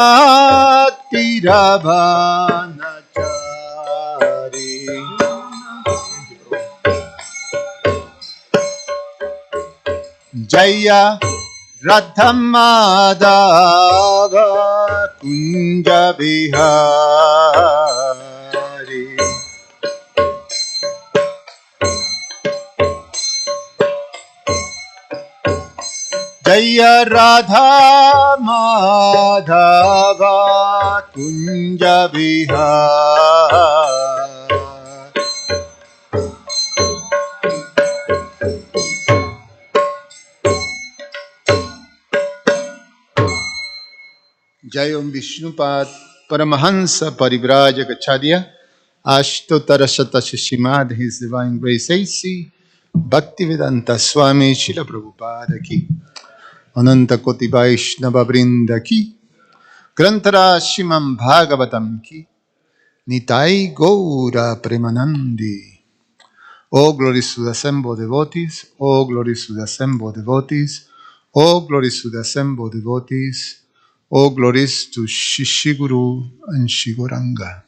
Tiravanachari Jaya Radhamadava Kunja Bihari Jaya Radha Madhava Kunja Vihara Jayam Vishnupad Paramahansa Parivrajaka Acharya Ashtotara Shatashimad His Divine Grace A.C. Bhaktivedanta Swami Srila Prabhupada Ki Ananta Koti Vaishnava Vrinda Ki Grantara Shimam Bhagavatam Ki Nitai Gaura Premanandi. Oh, glories to the assembled devotees. Oh, glories to the assembled devotees. Oh, glories to the assembled devotees. Oh, glories to Shishiguru and Shiguranga.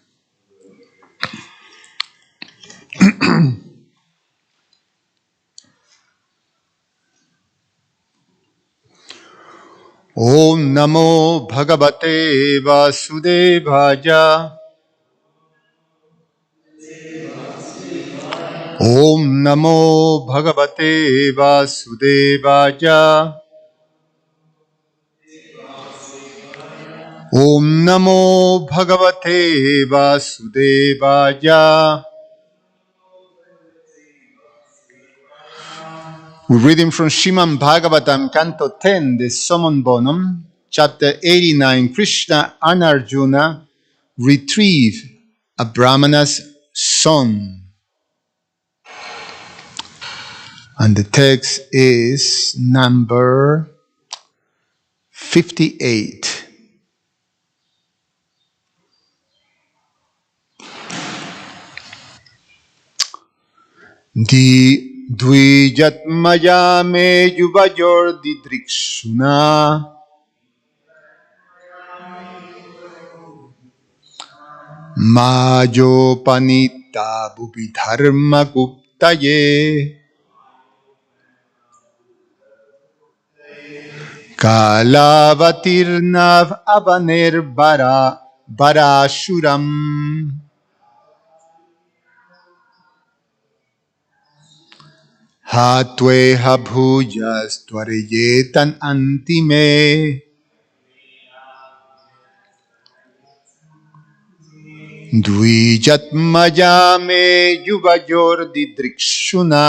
Om Namo Bhagavate Vasudevaya. Om Namo Bhagavate Vasudevaya. Om Namo Bhagavate Vasudevaya. We're reading from Srimad Bhagavatam, Canto 10, the Summon Bonum, Chapter 89, Krishna and Arjuna retrieve a Brahmana's son. And the text is number 58. Di Dvijatmaya me yuvayor didrikshuna Mayo panita bubidharma guptaye Kalavatirnav avaner barashuram Hatveha bhujas tvareyetan antime Dvijatmaya me yuvayor didrikshuna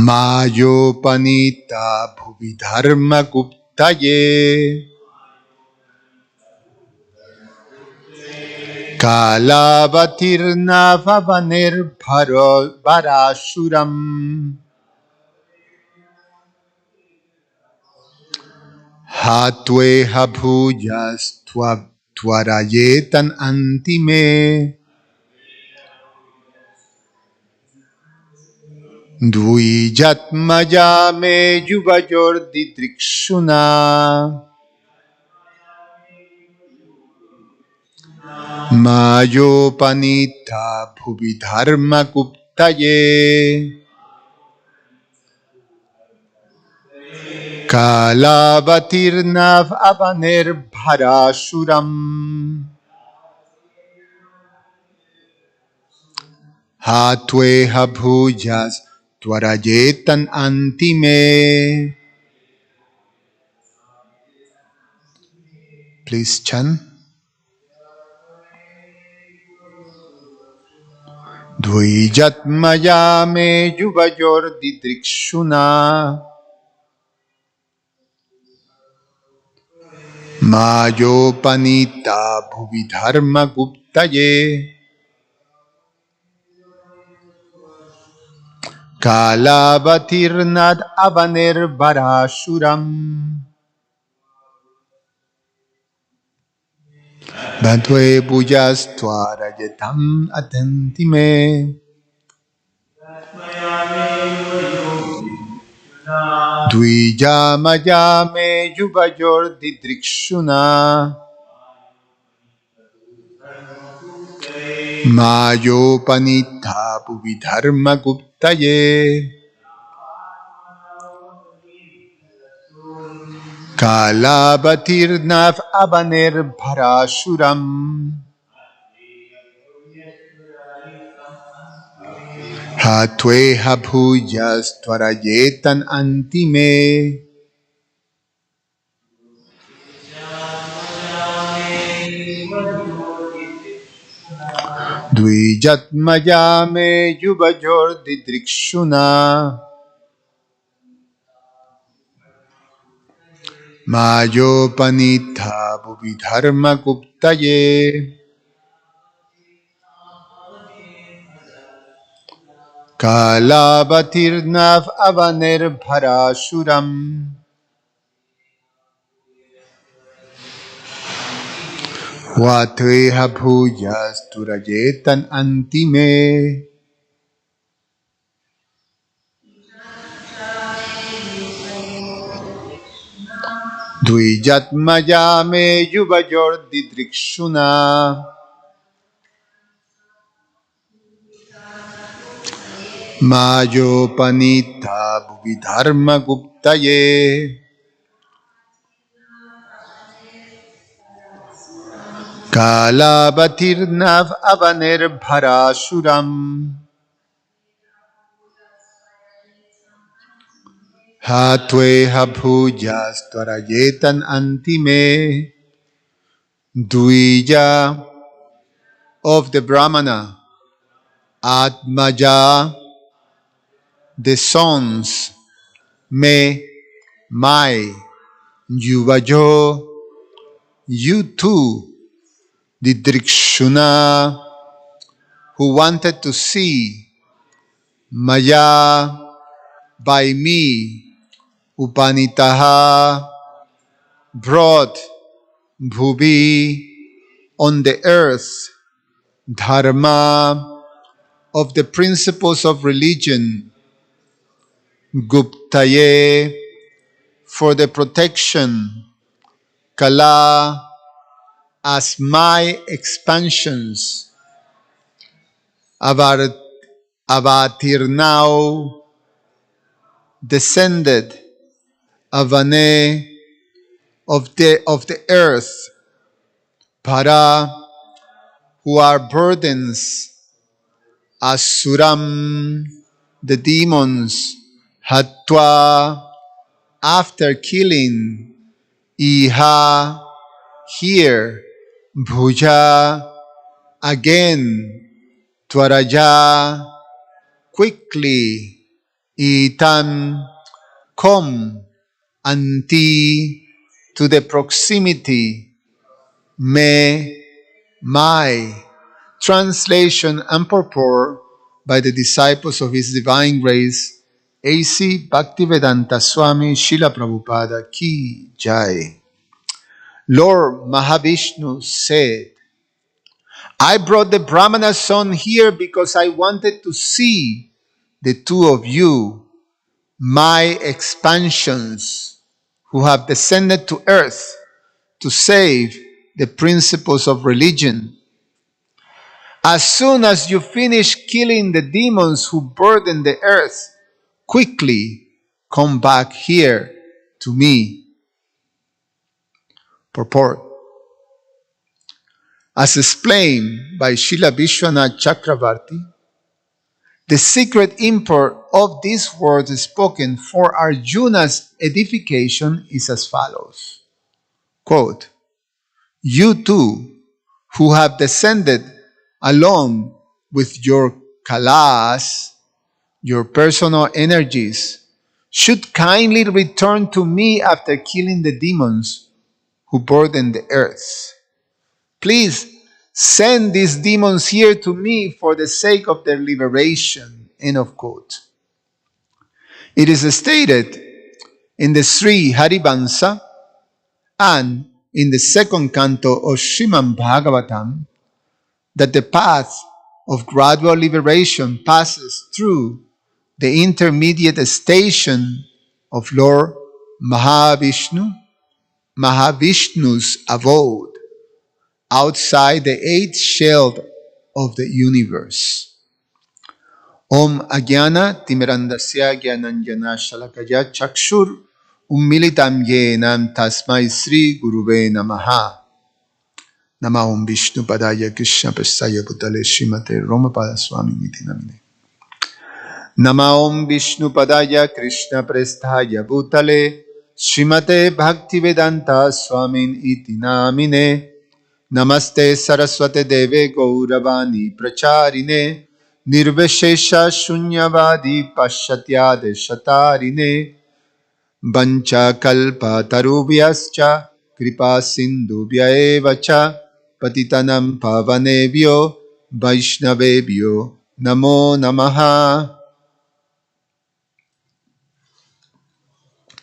Mayo panita bhuvidharma guptaye Kalavatirna vavanir barashuram Hatveha bhujas tvarayetan antime Dvijatmaya me yuvayor didrikshuna Mayo panita bhuvidharma guptaye Kalavatirnav avaner bharashuram Hatveha bhujas tvarayetan antime. Please chant. Dvijatmaya me yuvayor didrikshuna Mayo panita bhuvidharma guptaye Kalavatirnad avaner varashuram Bhantve bhujas tvarayetam atentime Dvijamayame yuvayor didrikshuna Mayopanitha Bhuvidharma Guptaye Kalabatirnav Abanir Bharashuram Hatveha Bhujas Twarayetan Antime Dvijatmayame Yuvajor Didrikshuna Mayopanitha Bhuvidharma Guptaye Kalabatirnav Abanir Bharashuram Vatveha Bhujas Turayetan Antime Dvijatmayame Yuvajor Didrikshuna Mayopanitha Bhuvidharma Guptaye Kalabatirnav Abanir Bharashuram Hatveha Bhujas Twarayetan Antime Dvija of the Brahmana Atmaja the sons Me my Yuvajo you too the Drikshuna who wanted to see Maya by me Upanitaha brought Bhubi on the earth Dharma of the principles of religion Guptaye for the protection Kala as my expansions Avar, Avatirnau descended Avane of the earth Para who are burdens Asuram the demons Hatwa after killing Iha here Bhuja again Twaraja quickly Itan come Anti to the proximity Me my translation and purport by the disciples of His Divine Grace A.C. Bhaktivedanta Swami Srila Prabhupada Ki Jai. Lord Mahavishnu said, I brought the Brahmana son here because I wanted to see the two of you, my expansions, who have descended to earth to save the principles of religion. As soon as you finish killing the demons who burden the earth, quickly come back here to me. Purport. As explained by Srila Vishwanath Chakravarti, the secret import of these words spoken for Arjuna's edification is as follows. Quote, you too, who have descended along with your kalas, your personal energies, should kindly return to me after killing the demons who burden the earth. Please send these demons here to me for the sake of their liberation. End of quote. It is stated in the Sri Harivansa and in the second canto of Srimad Bhagavatam that the path of gradual liberation passes through the intermediate station of Lord Mahavishnu's abode outside the eighth shell of the universe. Om Agyana Timirandasya Gyananjana Shalakaya Chakshur Ummilitam Yenam Tasmai Sri Guruve Namaha. Nama Om Vishnu Padaya Krishna Prasthaya Bhutale Srimate Romapada Swami Niti Namine. Nama Om Vishnu Padaya Krishna Prasthaya Bhutale Srimate Bhaktivedanta Swamin Iti Namine. Namaste Saraswate Deve Gauravani Pracharine Nirvishesha Shunyavadi Pashatyade Shatarine Vancha Kalpa Tarubhyascha Kripa Sindhubhya Evacha Patitanam Pavanebhyo Vaishnavebhyo Namo Namaha.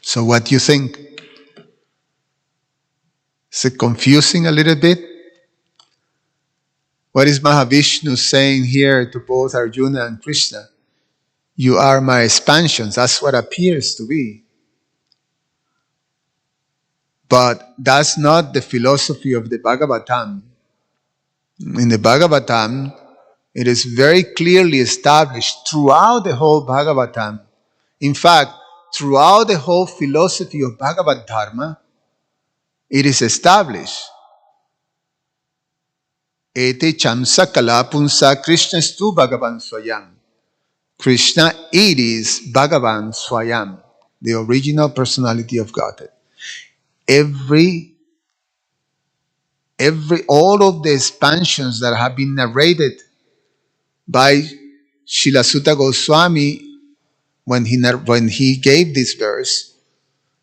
So what do you think? Is it confusing a little bit? What is Mahavishnu saying here to both Arjuna and Krishna? You are my expansions. That's what appears to be. But that's not the philosophy of the Bhagavatam. In the Bhagavatam, it is very clearly established throughout the whole Bhagavatam. In fact, throughout the whole philosophy of Bhagavad Dharma, it is established. Ete chamsa kala punsa Krishnastu Bhagavan Swayam. Krishna, it is Bhagavan Swayam, the original personality of Godhead. All of the expansions that have been narrated by Srila Sutta Goswami when he gave this verse,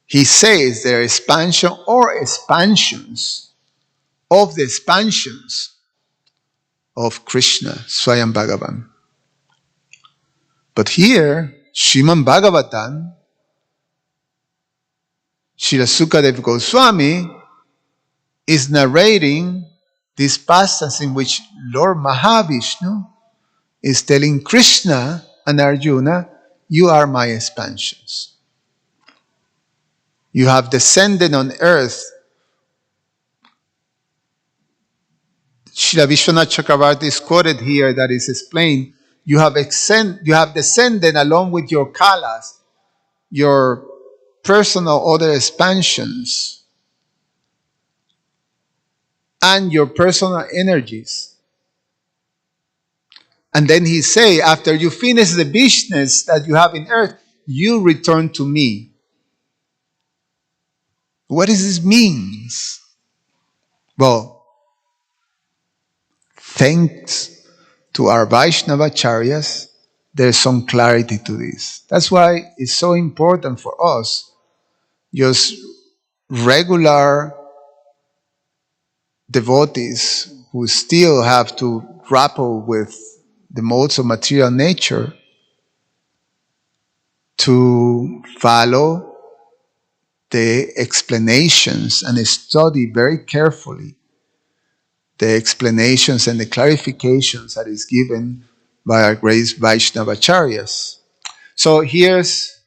he says there are expansion or expansions of the expansions of Krishna, Swayam Bhagavan. But here, Sriman Bhagavatam, Srila Sukadeva Goswami is narrating this passage in which Lord Mahavishnu is telling Krishna and Arjuna, you are my expansions. You have descended on earth. Srila Vishwanath Chakravarti is quoted here that is explained, you have descended along with your kalas, your personal other expansions, and your personal energies. And then he say, after you finish the business that you have in earth, you return to me. What does this mean? Well, thanks to our Vaishnavacharyas, there's some clarity to this. That's why it's so important for us, just regular devotees who still have to grapple with the modes of material nature, to follow the explanations and study very carefully the explanations and the clarifications that is given by our great Vaishnavacharyas. So here's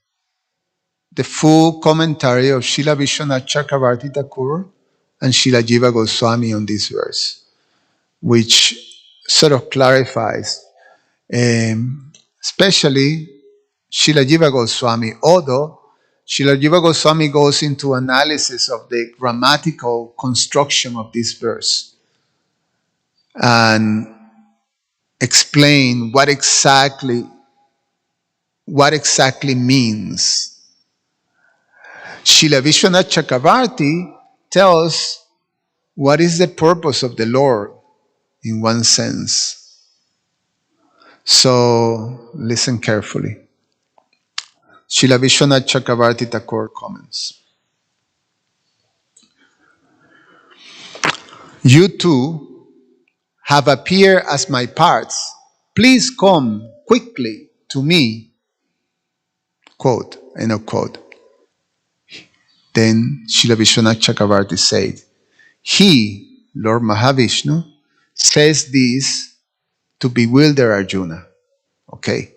the full commentary of Srila Vishwanath Chakravarti Thakur and Srila Jiva Goswami on this verse, which sort of clarifies, especially Srila Jiva Goswami, although Srila Jiva Goswami goes into analysis of the grammatical construction of this verse and explain what exactly means. Srila Vishwanath Chakravarti tells what is the purpose of the Lord in one sense. So listen carefully. Srila Vishwanath Chakravarti Thakur comments. You too have appeared as my parts. Please come quickly to me. Quote, end of quote. Then Srila Vishwanath Chakravarti said, he, Lord Mahavishnu, says this to bewilder Arjuna. Okay.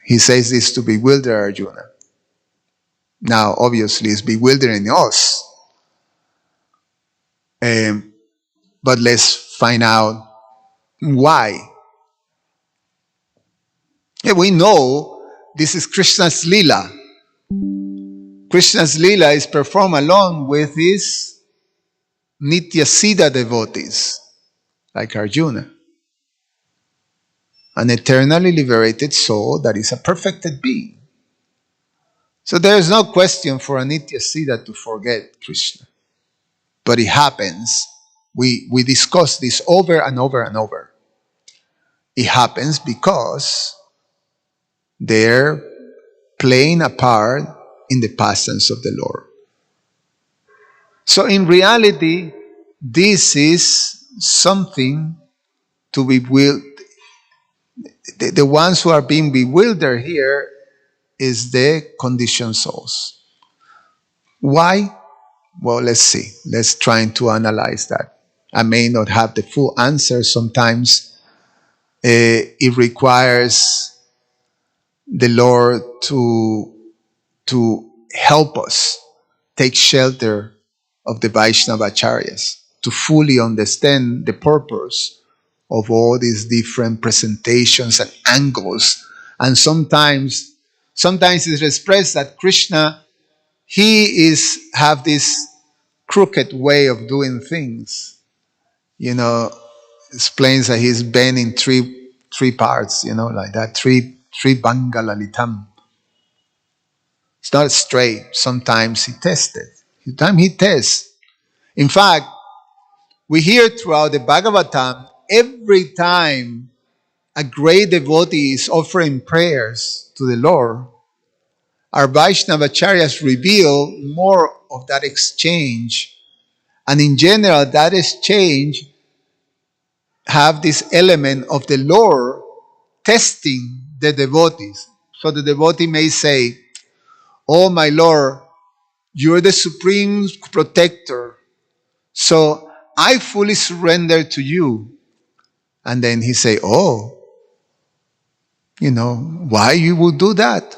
He says this to bewilder Arjuna. Now, obviously, it's bewildering us. But let's find out why. Yeah, we know this is Krishna's Leela. Krishna's Leela is performed along with his Nitya Siddha devotees, like Arjuna. An eternally liberated soul that is a perfected being. So there is no question for a Nitya Siddha to forget Krishna. But it happens. We discuss this over and over and over. It happens because they're playing a part in the passions of the Lord. So in reality, this is something to be the ones who are being bewildered here is the conditioned souls. Why? Well, let's see. Let's try to analyze that. I may not have the full answer. Sometimes it requires the Lord to help us take shelter of the Vaishnavacharyas, to fully understand the purpose of all these different presentations and angles. And sometimes it's expressed that Krishna, he have this crooked way of doing things. Explains that he's bent in three parts, like that, three bangalalitam. It's not straight. Sometimes he tested. Sometimes he tests. In fact, we hear throughout the Bhagavatam, every time a great devotee is offering prayers to the Lord, our Vaishnavacharyas reveal more of that exchange. And in general, that exchange have this element of the Lord testing the devotees. So the devotee may say, "Oh, my Lord, you're the supreme protector. So I fully surrender to you." And then he say, "Oh, why you would do that?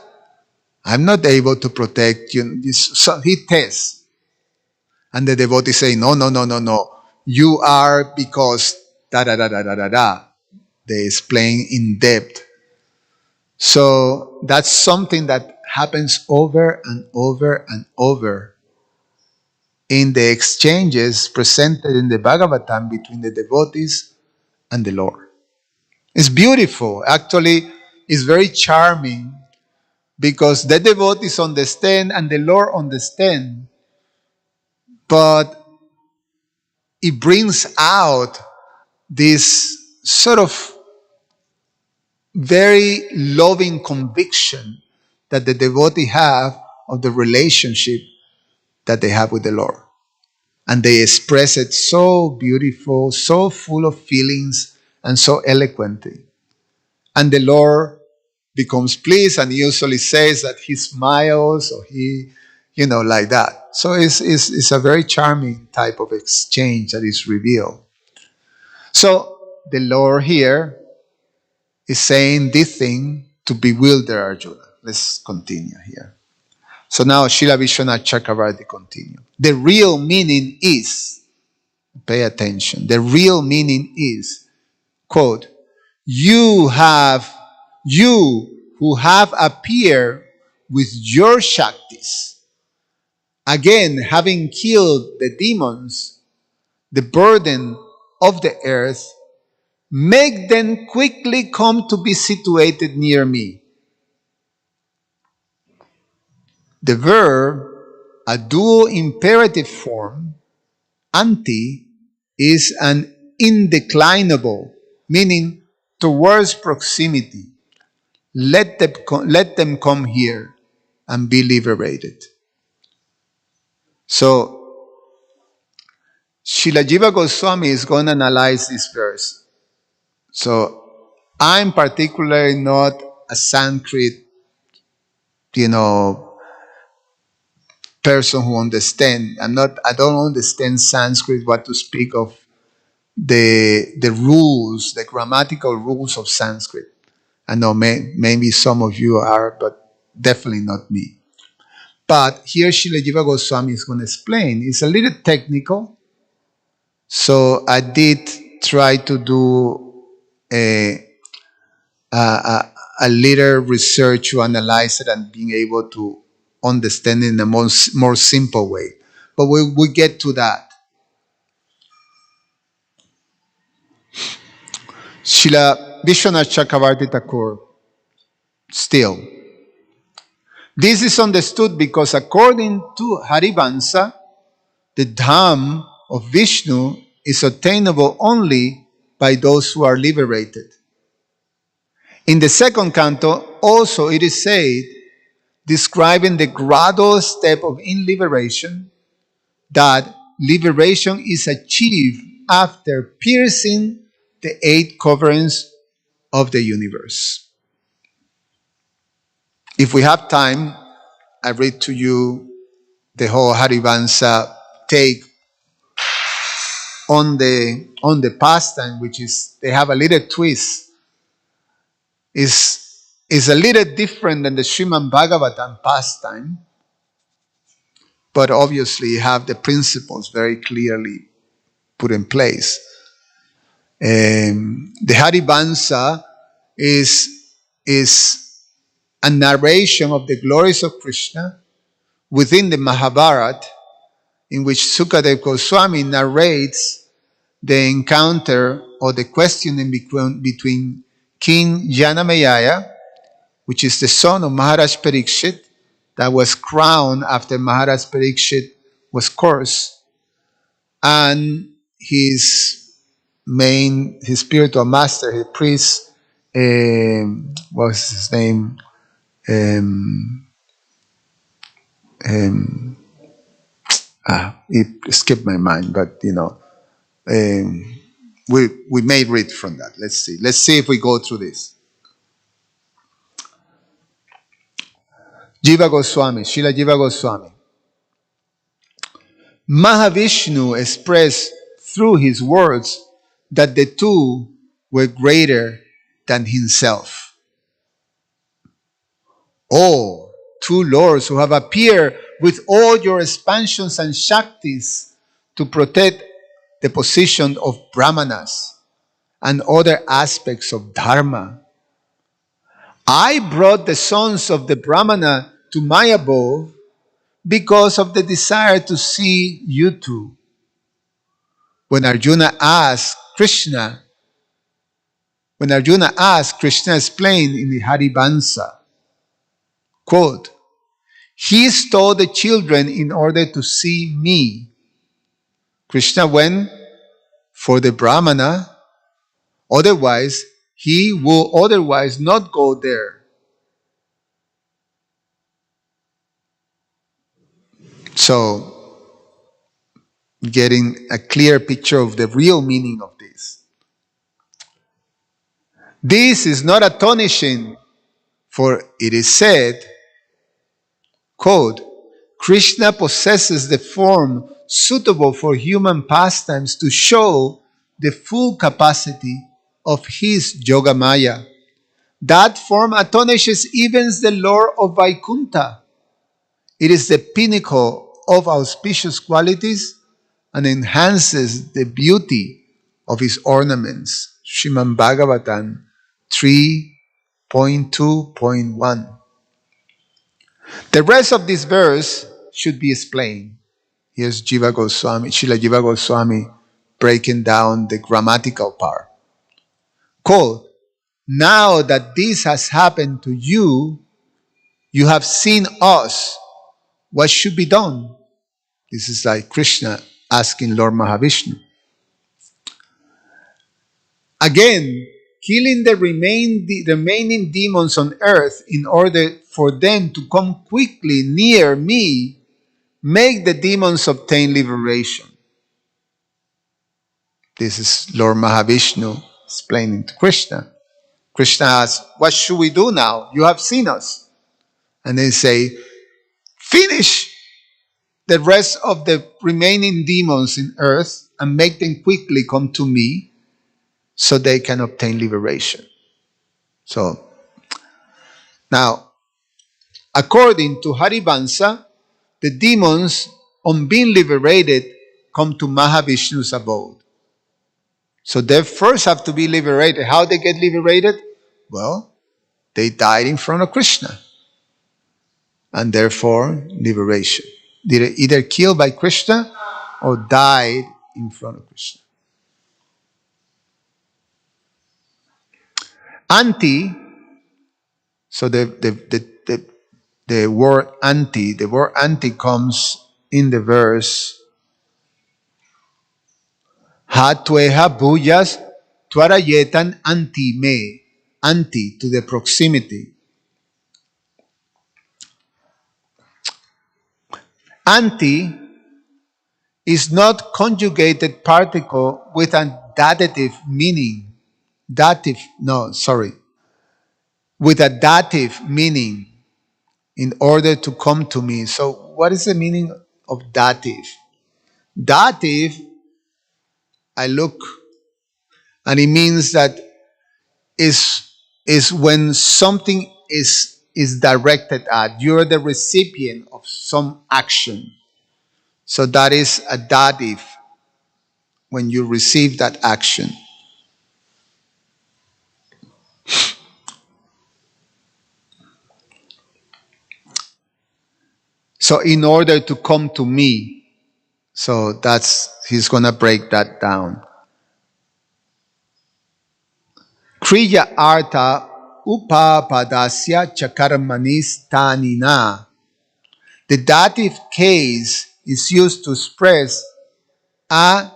I'm not able to protect you." So he tests. And the devotee say, "No, no, no, no, no. You are because da da da da da da da." They explain in depth. So that's something that happens over and over and over in the exchanges presented in the Bhagavatam between the devotees and the Lord. It's beautiful. Actually, it's very charming because the devotees understand and the Lord understand, but it brings out this sort of very loving conviction that the devotee have of the relationship that they have with the Lord. And they express it so beautiful, so full of feelings, and so eloquently. And the Lord becomes pleased and he usually says that he smiles or he, like that. So it's a very charming type of exchange that is revealed. So the Lord here is saying this thing to bewilder Arjuna. Let's continue here. So now Srila Vishwanath Chakravarti continue. The real meaning is, pay attention, the real meaning is, quote, you who have appeared with your Shaktis, again having killed the demons, the burden of the earth, make them quickly come to be situated near me. The verb, a dual imperative form, anti, is an indeclinable, meaning towards proximity. Let them come here and be liberated. So, Srila Jiva Goswami is going to analyze this verse. So, I'm particularly not a Sanskrit, person who understands. I don't understand Sanskrit, what to speak of the rules, the grammatical rules of Sanskrit. I know maybe some of you are, but definitely not me. But here Srila Jiva Goswami is going to explain. It's a little technical, so I did try to do a, a little research to analyze it and being able to understand it in a more simple way. But we get to that. Srila Vishwanath Chakravarti Thakur, still. This is understood because according to Harivansa, the Dham of Vishnu is attainable only by those who are liberated. In the second canto, also it is said, describing the gradual step of liberation, that liberation is achieved after piercing the 8 coverings of the universe. If we have time, I read to you the whole Harivansa take on the pastime, which is they have a little twist. Is a little different than the Srimad Bhagavatam pastime, but obviously have the principles very clearly put in place. The Harivansa is a narration of the glories of Krishna within the Mahabharata, in which Sukadev Goswami narrates the encounter or the questioning between King Janamayaya, which is the son of Maharaj Parikshit, that was crowned after Maharaj Parikshit was cursed, and his spiritual master, his priest, what was his name? It skipped my mind, but we may read from that. Let's see. Let's see if we go through this. Jiva Goswami, Srila Jiva Goswami. Mahavishnu expressed through his words that the two were greater than himself. Oh, two lords who have appeared with all your expansions and shaktis to protect the position of brahmanas and other aspects of dharma. I brought the sons of the brahmana to my abode because of the desire to see you two. When Arjuna asked, Krishna explained in the Harivansa, quote, he stole the children in order to see me. Krishna went for the Brahmana, otherwise he will otherwise not go there. So, getting a clear picture of the real meaning of this. This is not astonishing, for it is said, quote, Krishna possesses the form suitable for human pastimes to show the full capacity of his Yogamaya. That form astonishes even the Lord of Vaikuntha. It is the pinnacle of auspicious qualities and enhances the beauty of his ornaments. Srimad Bhagavatam 3.2.1. The rest of this verse should be explained. Here's Jiva Goswami, Srila Jiva Goswami breaking down the grammatical part. Quote, now that this has happened to you, you have seen us. What should be done? This is like Krishna asking Lord Mahavishnu. Again, killing the remaining demons on earth in order for them to come quickly near me, make the demons obtain liberation. This is Lord Mahavishnu explaining to Krishna. Krishna asks, what should we do now? You have seen us. And they say, finish the rest of the remaining demons in earth and make them quickly come to me so they can obtain liberation. So Now, according to Harivansa, the demons, on being liberated, come to Mahavishnu's abode. So they first have to be liberated. How they get liberated? Well, they died in front of Krishna, and therefore liberation. They either killed by Krishna or died in front of Krishna. Anti, so the word anti comes in the verse Ha tueha buyas twarayetan anti me, anti to the proximity. Anti is not conjugated particle with a dative meaning. With a dative meaning in order to come to me. So what is the meaning of dative? Dative, I look, and it means that is when something is directed at. You're the recipient of some action. So that is a dative when you receive that action. So in order to come to me, so he's gonna break that down. Kriya artha upapadasya chakarmanis tanina. The dative case is used to express a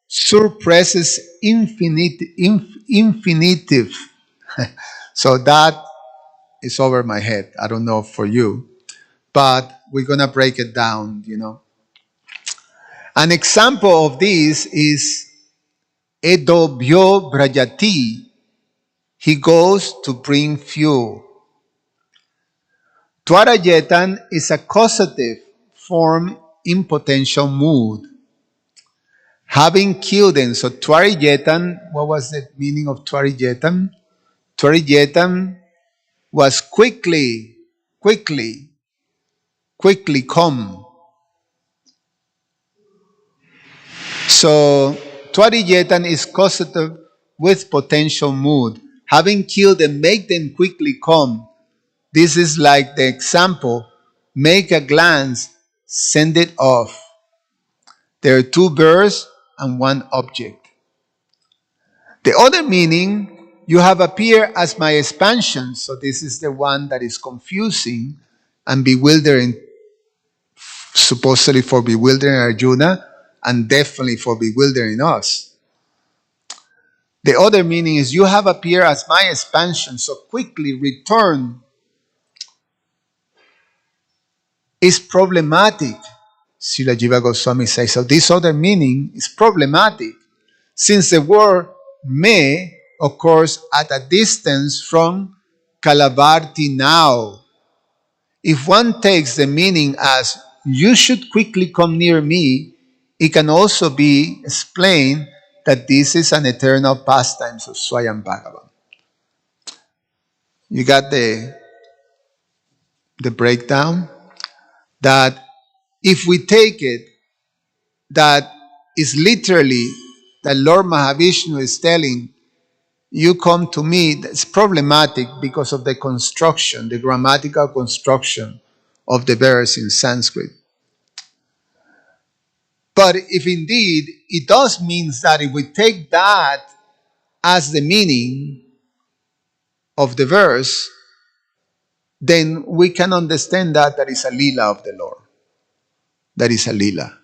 surpresses infinitive. So that is over my head. I don't know for you, but we're gonna break it down. An example of this is Edobhyo Brajati. He goes to bring fuel. Twarayetan is a causative form in potential mood. Having killed them, so Twariyetan, what was the meaning of Twariyetan? Twariyetan was quickly come. So Twariyetan is causative with potential mood. Having killed them, make them quickly come. This is like the example, make a glance, send it off. There are two birds and one object. The other meaning, you have appeared as my expansion. So this is the one that is confusing and bewildering, supposedly for bewildering Arjuna and definitely for bewildering us. The other meaning is you have appeared as my expansion, so quickly return is problematic. Srila Jiva Goswami says, so this other meaning is problematic since the word me occurs at a distance from Kalavarti now. If one takes the meaning as you should quickly come near me, it can also be explained that this is an eternal pastime of Swayam Bhagavan. You got the breakdown? That if we take it that is literally that Lord Mahavishnu is telling you come to me, that's problematic because of the construction, the grammatical construction of the verse in Sanskrit. But if indeed it does mean that if we take that as the meaning of the verse, then we can understand that there is a lila of the Lord. That is a lila.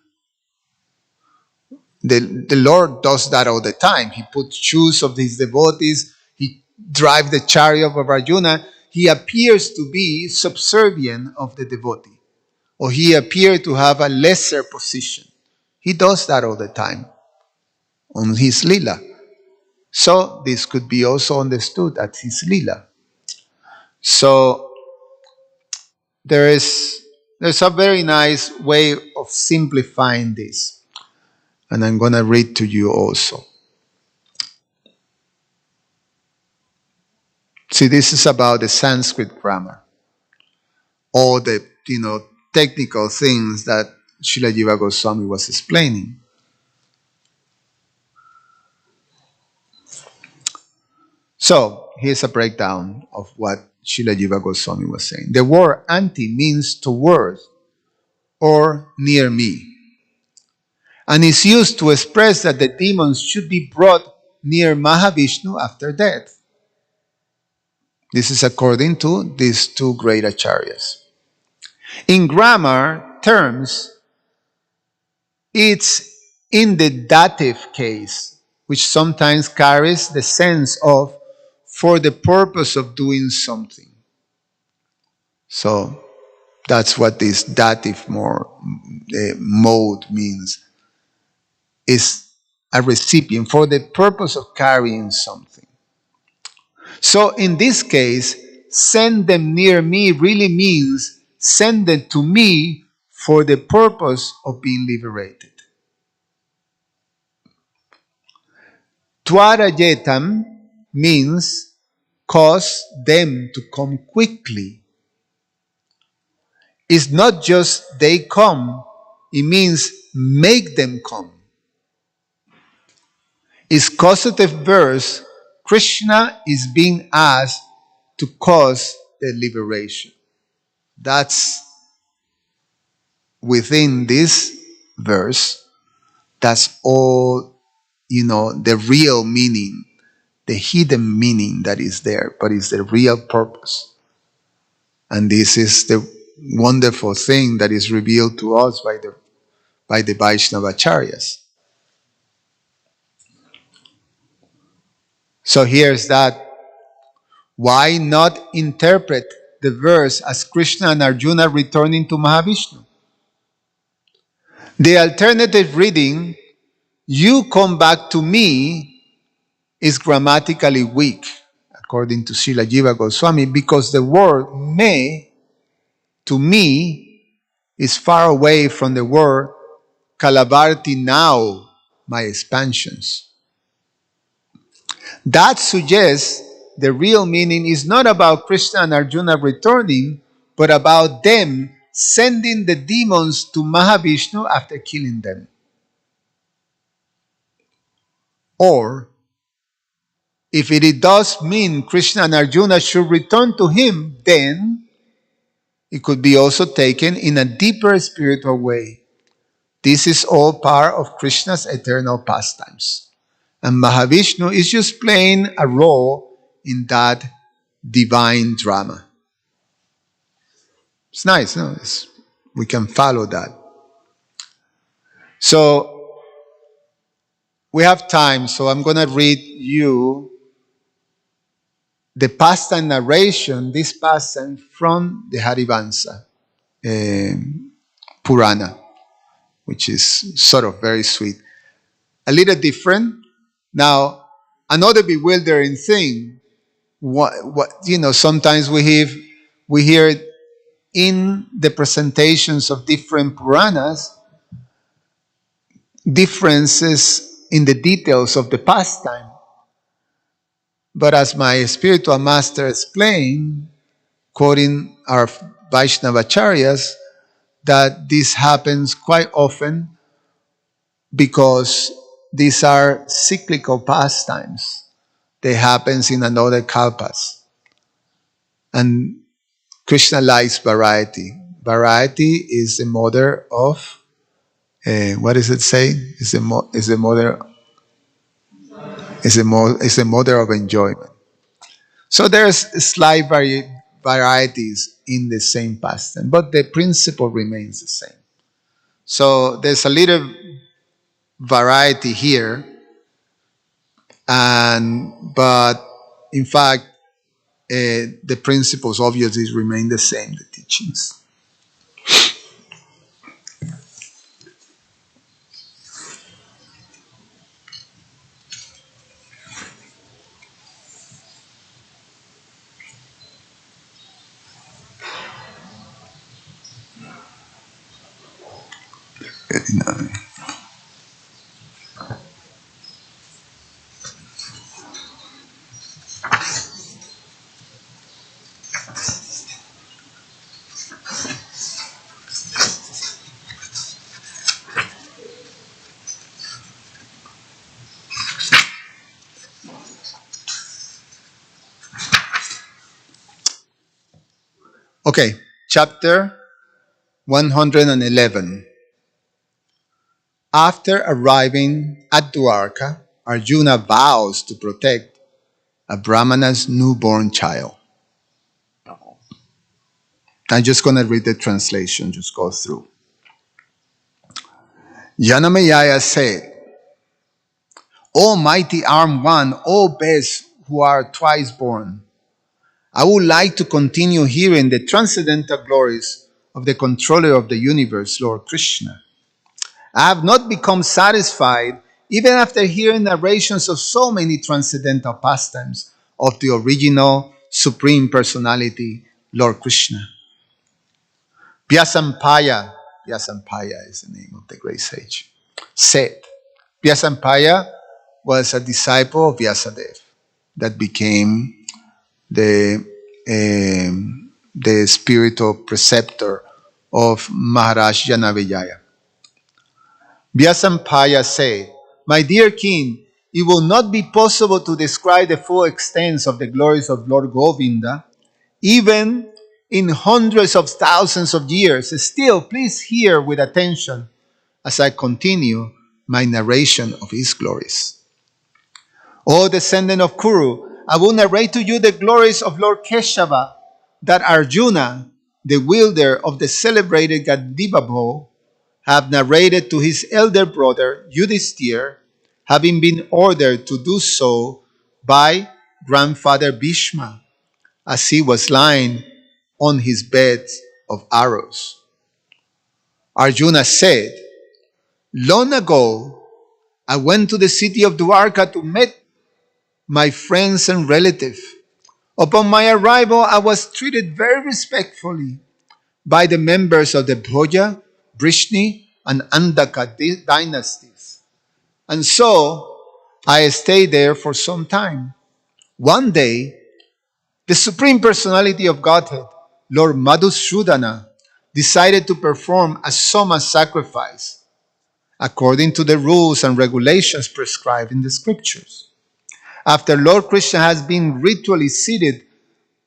The Lord does that all the time. He puts shoes of his devotees. He drives the chariot of Arjuna. He appears to be subservient of the devotee. Or he appears to have a lesser position. He does that all the time on his lila. So this could be also understood as his lila. So there's a very nice way of simplifying this. And I'm going to read to you also. See, this is about the Sanskrit grammar, all the technical things that Srila Jiva Goswami was explaining. So here's a breakdown of what Srila Jiva Goswami was saying. The word anti means toward or near me, and is used to express that the demons should be brought near Mahavishnu after death. This is according to these two great acharyas. In grammar terms, it's in the dative case, which sometimes carries the sense of for the purpose of doing something. So that's what this dative mode means. Is a recipient for the purpose of carrying something. So in this case, send them near me really means send them to me for the purpose of being liberated. Twarayetam means cause them to come quickly. It's not just they come, it means make them come. Its causative verse, Krishna is being asked to cause the liberation. That's within this verse. That's all, the real meaning, the hidden meaning that is there, but it's the real purpose. And this is the wonderful thing that is revealed to us by the Vaishnavacharyas. So here's that. Why not interpret the verse as Krishna and Arjuna returning to Mahavishnu? The alternative reading, you come back to me, is grammatically weak, according to Srila Jiva Goswami, because the word me, to me, is far away from the word Kalavarti now, my expansions. That suggests the real meaning is not about Krishna and Arjuna returning, but about them sending the demons to Mahavishnu after killing them. Or, if it does mean Krishna and Arjuna should return to him, then it could be also taken in a deeper spiritual way. This is all part of Krishna's eternal pastimes. And Mahavishnu is just playing a role in that divine drama. It's nice, no? We can follow that. So, we have time, so I'm going to read you the pastime narration, this pastime from the Harivansa Purana, which is sort of very sweet. A little different. Now, another bewildering thing, sometimes we hear in the presentations of different Puranas, differences in the details of the pastime. But as my spiritual master explained, quoting our Vaishnavacharyas, that this happens quite often because these are cyclical pastimes. They happen in another kalpas. And Krishna likes variety. Variety is the mother of, what does it say? Is the mother of enjoyment. So there's slight varieties in the same pastime, but the principle remains the same. So there's a little variety here, but in fact, the principles obviously remain the same, the teachings. Okay, chapter 111. After arriving at Dwarka, Arjuna vows to protect a Brahmana's newborn child. I'm just going to read the translation, just go through. Janamayaya said, O mighty armed one, O best who are twice born, I would like to continue hearing the transcendental glories of the controller of the universe, Lord Krishna. I have not become satisfied even after hearing narrations of so many transcendental pastimes of the original Supreme Personality, Lord Krishna. Vyasampaya is the name of the great sage, said, Vyasampaya was a disciple of Vyasadeva that became the, the spiritual preceptor of Maharaj Janavijaya. Vyasampaya said, My dear king, it will not be possible to describe the full extent of the glories of Lord Govinda, even in hundreds of thousands of years. Still, please hear with attention as I continue my narration of his glories. O descendant of Kuru, I will narrate to you the glories of Lord Keshava, that Arjuna, the wielder of the celebrated Gadiva bow, have narrated to his elder brother Yudhisthira, having been ordered to do so by grandfather Bhishma, as he was lying on his bed of arrows. Arjuna said, Long ago, I went to the city of Dwarka to meet my friends and relatives. Upon my arrival, I was treated very respectfully by the members of the Bhoja, Brishni, and Andaka dynasties. And so, I stayed there for some time. One day, the Supreme Personality of Godhead, Lord Madhusudana, decided to perform a Soma sacrifice according to the rules and regulations prescribed in the scriptures. After Lord Krishna has been ritually seated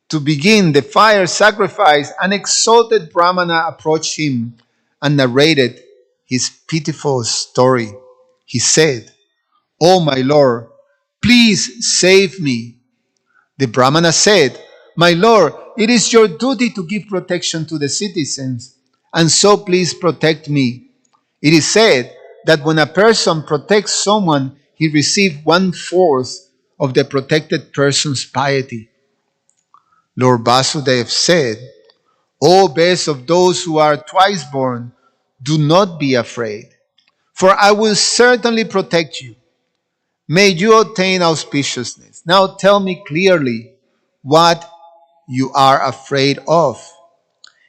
to begin the fire sacrifice, an exalted Brahmana approached him and narrated his pitiful story. He said, "O my Lord, please save me." The Brahmana said, "My Lord, it is your duty to give protection to the citizens, and so please protect me. It is said that when a person protects someone, he receives 1/4 of the protected person's piety." Lord Vasudeva said, O best of those who are twice born, do not be afraid, for I will certainly protect you. May you obtain auspiciousness. Now tell me clearly what you are afraid of.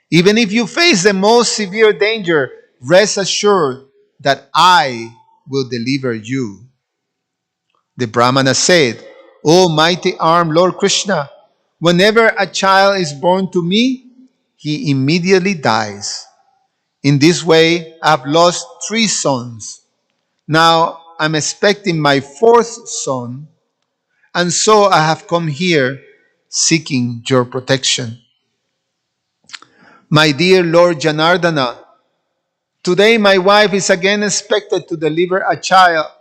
Even if you face the most severe danger, rest assured that I will deliver you. The Brahmana said, O mighty armed Lord Krishna, whenever a child is born to me, he immediately dies. In this way, I've lost 3 sons. Now I'm expecting my 4th son, and so I have come here seeking your protection. My dear Lord Janardana, today my wife is again expected to deliver a child.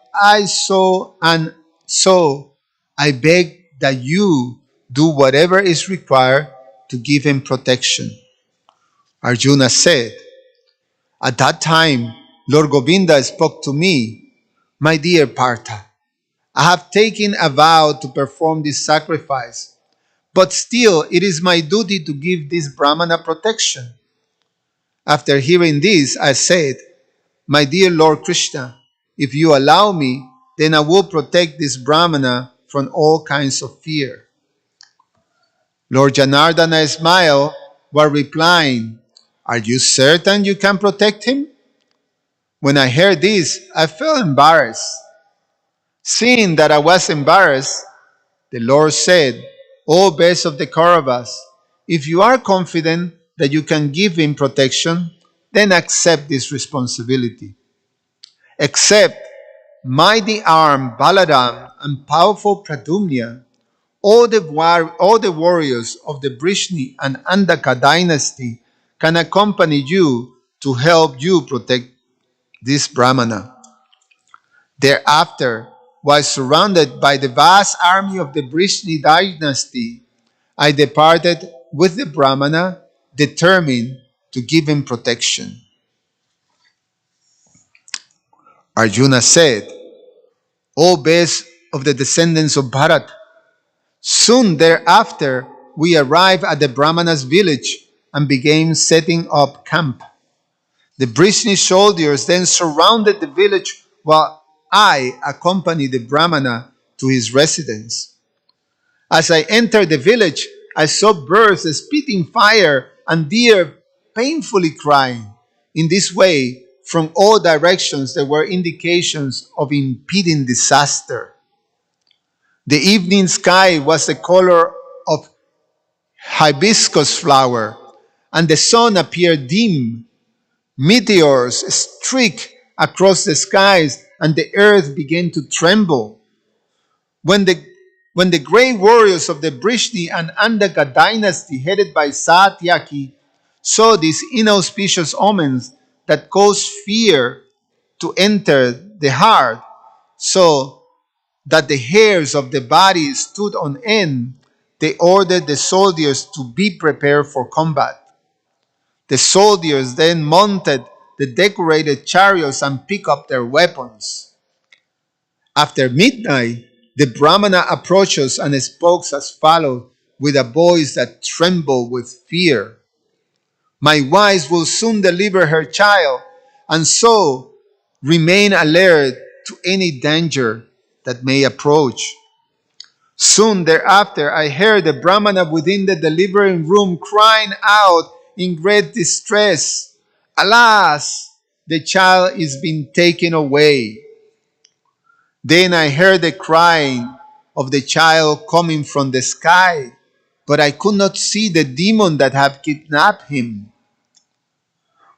So I beg that you do whatever is required to give him protection. Arjuna said, At that time, Lord Govinda spoke to me, My dear Partha, I have taken a vow to perform this sacrifice, but still it is my duty to give this Brahmana protection. After hearing this, I said, My dear Lord Krishna, if you allow me, then I will protect this Brahmana from all kinds of fear. Lord Janardana smiled while replying, Are you certain you can protect him? When I heard this, I felt embarrassed. Seeing that I was embarrassed, the Lord said, O best of the Kauravas, if you are confident that you can give him protection, then accept this responsibility. Accept mighty arm Balaram and powerful Pradumya, all the warriors of the Brishni and Andaka dynasty can accompany you to help you protect this Brahmana. Thereafter, while surrounded by the vast army of the Brishni dynasty, I departed with the Brahmana, determined to give him protection. Arjuna said, O best of the descendants of Bharat, soon thereafter we arrived at the Brahmana's village and began setting up camp. The Brishni soldiers then surrounded the village while I accompanied the Brahmana to his residence. As I entered the village, I saw birds spitting fire and deer painfully crying. In this way, from all directions, there were indications of impending disaster. The evening sky was the color of hibiscus flower, and the sun appeared dim. Meteors streaked across the skies, and the earth began to tremble. When the great warriors of the Brishni and Andaka dynasty, headed by Satyaki, saw these inauspicious omens that caused fear to enter the heart, so that the hairs of the body stood on end, they ordered the soldiers to be prepared for combat. The soldiers then mounted the decorated chariots and picked up their weapons. After midnight, the Brahmana approached us and spoke as follows with a voice that trembled with fear. My wife will soon deliver her child, and so remain alert to any danger that may approach. Soon thereafter, I heard the Brahmana within the delivering room crying out in great distress, Alas, the child is being taken away. Then I heard the crying of the child coming from the sky, but I could not see the demon that had kidnapped him.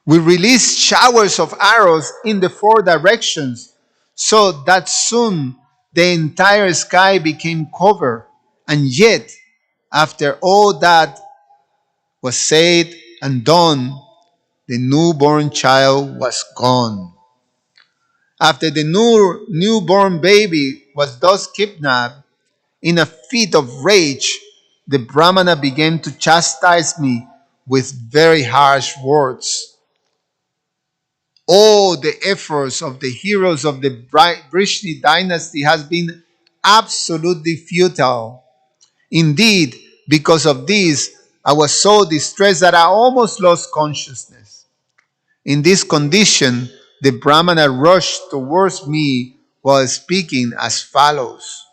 We released showers of arrows in the four directions, so that soon the entire sky became covered. And yet, after all that was said and done, the newborn child was gone. After the newborn baby was thus kidnapped, in a fit of rage, the Brahmana began to chastise me with very harsh words. All the efforts of the heroes of the Brishni dynasty has been absolutely futile. Indeed, because of this, I was so distressed that I almost lost consciousness. In this condition, the Brahmana rushed towards me while speaking as follows.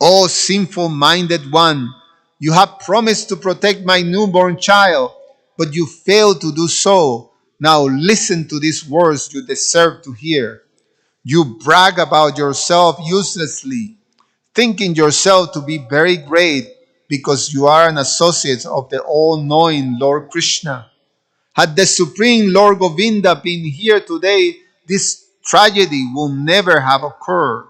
O sinful-minded one, you have promised to protect my newborn child, but you failed to do so. Now listen to these words you deserve to hear. You brag about yourself uselessly, thinking yourself to be very great because you are an associate of the all-knowing Lord Krishna. Had the Supreme Lord Govinda been here today, this tragedy would never have occurred.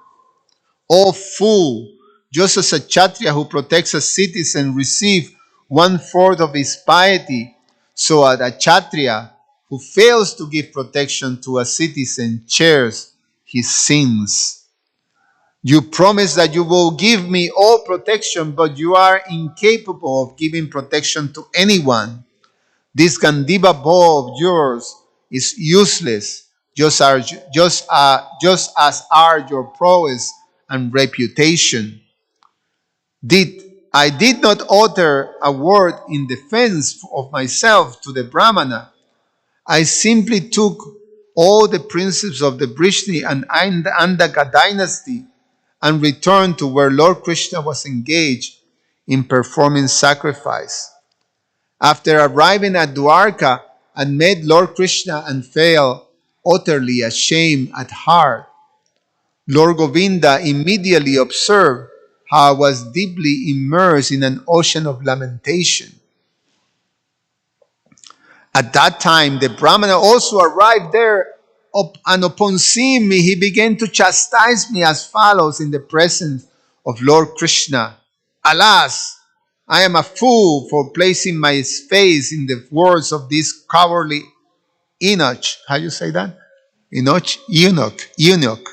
O fool! Just as a Kshatriya who protects a citizen receives one-fourth of his piety, so a Kshatriya who fails to give protection to a citizen shares his sins. You promise that you will give me all protection, but you are incapable of giving protection to anyone. This Gandiva bow of yours is useless, just as are your prowess and reputation. I did not utter a word in defense of myself to the Brahmana. I simply took all the principles of the Brishni and Andaka dynasty and returned to where Lord Krishna was engaged in performing sacrifice. After arriving at Dwarka, I met Lord Krishna and felt utterly ashamed at heart. Lord Govinda immediately observed how I was deeply immersed in an ocean of lamentation. At that time, the Brahmana also arrived there, and upon seeing me, he began to chastise me as follows in the presence of Lord Krishna. Alas, I am a fool for placing my faith in the words of this cowardly Enoch. How you say that? Enoch? Eunuch.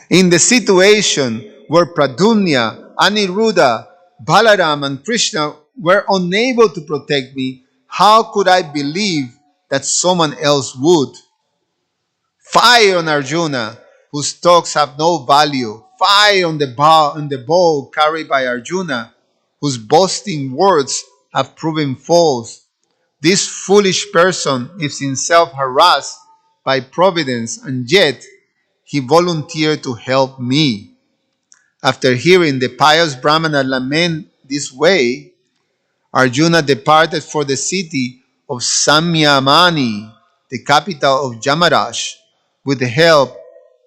In the situation where Pradyumna, Aniruddha, Balaram, and Krishna were unable to protect me, how could I believe that someone else would? Fire on Arjuna, whose talks have no value. Fire on the bow carried by Arjuna, whose boasting words have proven false. This foolish person is himself harassed by providence, and yet he volunteered to help me. After hearing the pious Brahmana lament this way, Arjuna departed for the city of Samyamani, the capital of Jamaraj, with the help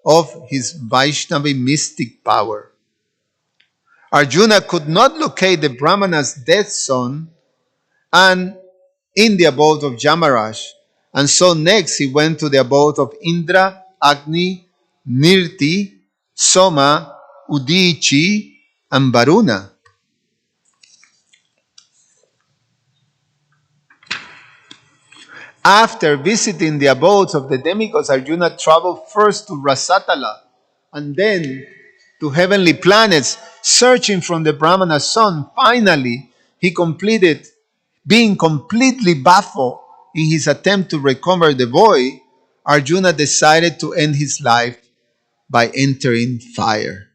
of his Vaishnavi mystic power. Arjuna could not locate the Brahmana's death zone and in the abode of Jamaraj, and so next he went to the abode of Indra, Agni, Nirti, Soma, Udichi, and Varuna. After visiting the abodes of the demigods, Arjuna traveled first to Rasatala and then to heavenly planets, searching for the Brahmana's son. Finally, he completed, being completely baffled in his attempt to recover the boy, Arjuna decided to end his life by entering fire.